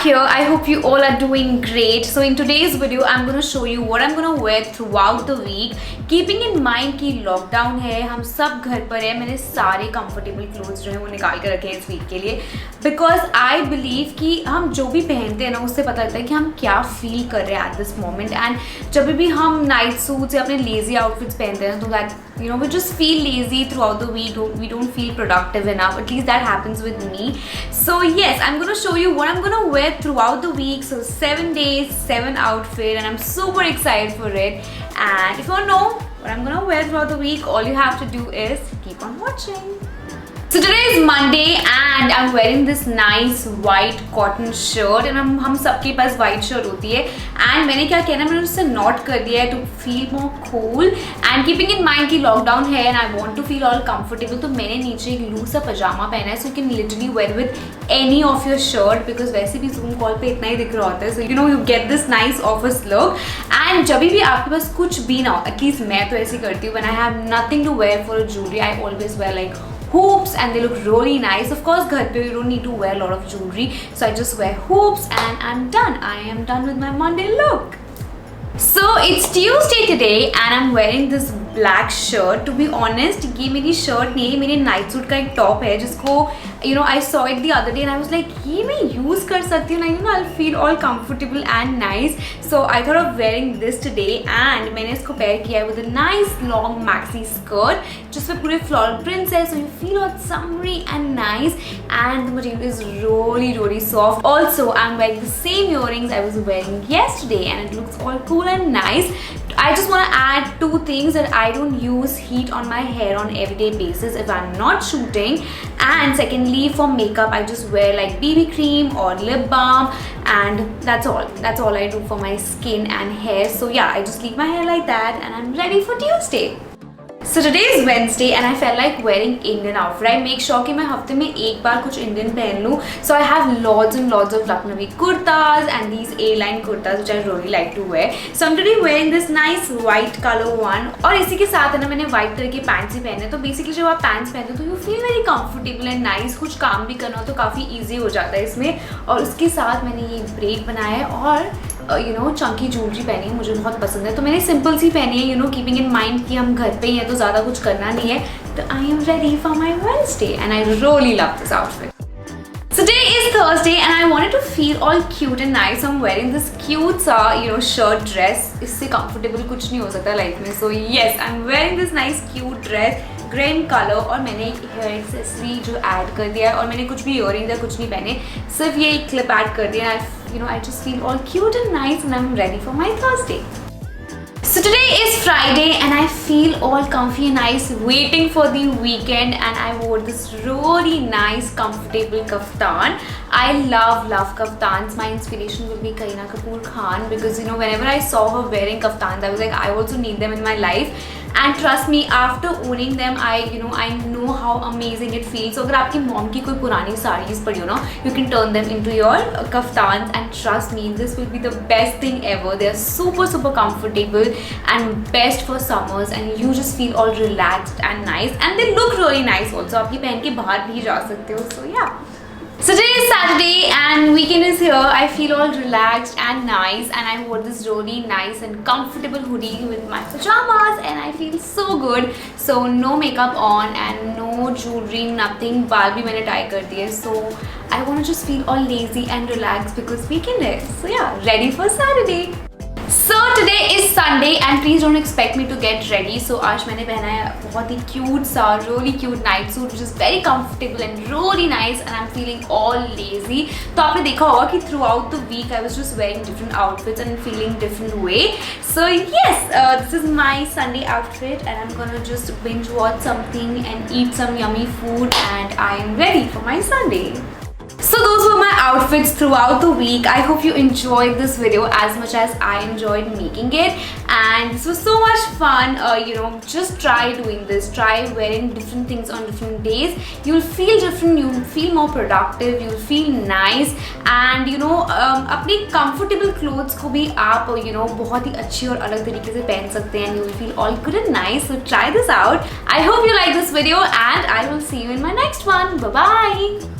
back here. I hope you all are doing great. So in today's video, I'm going to show you what I'm going to wear throughout the week. Keeping in mind कि lockdown है, हम सब घर पर हैं, मैंने सारे comfortable clothes जो हैं वो निकाल कर रखे हैं इस वीक के लिए, बिकॉज आई बिलीव कि हम जो भी पहनते हैं ना उससे पता लगता है कि हम क्या फील कर रहे हैं एट दिस मोमेंट. एंड जब भी हम नाइट सूट्स या अपने लेजी आउटफिट्स पहनते हैं तो that we just feel lazy throughout the week. We don't feel productive enough. At least that happens with me. So yes, I'm going to show you what I'm going to wear throughout the week. So 7 days, 7 outfit, and I'm super excited for it. And if you want to know what I'm going to wear throughout the week, all you have to do is keep on watching. So today is Monday and I'm wearing this nice white cotton shirt and हम सबके पास white shirt होती है and मैंने क्या किया ना, मैंने उससे knot कर दिया है to feel more cool and keeping in mind कि lockdown है and I want to feel all comfortable, तो मैंने नीचे एक loose सा पजामा पहना है, so you can literally wear with any of your shirt because वैसे भी Zoom call पे इतना ही दिख रहा होता है, so you get this nice office look. And जब भी आपके पास कुछ भी ना हो, at least मैं तो ऐसे करती हूँ, when I have nothing to wear for a jewelry, I always wear like hoops and they look really nice. Of course घर पे you don't need to wear a lot of jewelry, so I just wear hoops and I'm done. I am done with my Monday look. So it's Tuesday today and I'm wearing this black shirt. To be honest, ये मेरी shirt नहीं है, मेरे night suit का एक top है जिसको I saw it the other day and I was like ये मैं use कर सकती हूँ ना, I'll feel all comfortable and nice. So I thought of wearing this today and मैंने इसको pair किया है with a nice long maxi skirt जिसमें पूरे floral prints है, so you feel all summery and nice and the material is really soft. Also I'm wearing the same earrings I was wearing yesterday and it looks all cool and nice. I just want to add two things that I don't use heat on my hair on everyday basis if I'm not shooting, and secondly for makeup I just wear like BB cream or lip balm and that's all I do for my skin and hair. So yeah, I just leave my hair like that and I'm ready for Tuesday. So today is Wednesday and I felt like wearing Indian outfit. I make sure कि मैं हफ्ते में एक बार कुछ Indian पहन लूँ. So I have lots and lots of Lucknowi kurtas and these A-line kurtas which I really like to wear. So I'm today wearing this nice white color one. और इसी के साथ है ना मैंने white कलर के pants ही पहने. तो basically जब आप pants पहनते हो तो you feel very comfortable and nice. कुछ काम भी करना हो तो काफ़ी easy हो जाता है इसमें. और उसके साथ मैंने ये braid बनाया है और चंकी ज्वेलरी पहनी है, मुझे बहुत पसंद है, तो मैंने सिंपल सी पहनी है कीपिंग इन माइंड कि हम घर पे ही हैं तो ज़्यादा कुछ करना नहीं है. तो I am ready for my Wednesday and I really love this outfit. Today is Thursday and I wanted to feel all cute and nice. I'm wearing this cute shirt dress. इससे comfortable कुछ नहीं हो सकता life में. So yes, I'm wearing this nice cute dress, grey in color और मैंने एक hair accessory जो ऐड कर दिया है और मैंने कुछ भी इयररिंग्स या कुछ नहीं पहने, सिर्फ ये एक क्लिप ऐड कर दिया. I just feel all cute and nice and I'm ready for my Thursday. So today is Friday and I feel all comfy and nice waiting for the weekend and I wore this really nice comfortable kaftan. I love kaftans. My inspiration will be Kareena Kapoor Khan because whenever I saw her wearing kaftans I was like I also need them in my life. And trust me, after owning them, I know how amazing it feels. So अगर आपकी mom की कोई पुरानी साड़ीज पड़ी हो ना, you can turn them into your kaftans and trust me, this will be the best thing ever. They are super comfortable and best for summers and you just feel all relaxed and nice and they look really nice also. आप ये पहन के बाहर भी जा सकते हो. So yeah. So today is Saturday and weekend is here. I feel all relaxed and nice and I wore this really nice and comfortable hoodie with my pajamas and I feel so good. So no makeup on and no jewelry, nothing. बाल भी मैंने tie कर दिए. So I want to just feel all lazy and relaxed because weekend is. So yeah, ready for Saturday. So today is Sunday and please don't expect me to get ready. So आज मैंने पहना है बहुत ही cute सा really cute night suit which is very comfortable and really nice and I'm feeling all lazy. तो आपने देखा होगा कि throughout the week I was just wearing different outfits and feeling different way. So yes, this is my Sunday outfit and I'm gonna just binge watch something and eat some yummy food and I am ready for my Sunday. So those were my outfits throughout the week. I hope you enjoyed this video as much as I enjoyed making it and this was so much fun. Just try doing this, try wearing different things on different days. You'll feel different, you'll feel more productive, you'll feel nice and अपने comfortable clothes को भी आप बहुत ही अच्छी और अलग तरीके से पहन सकते हैं and you will feel all good and nice. So try this out. I hope you like this video and I will see you in my next one. Bye bye.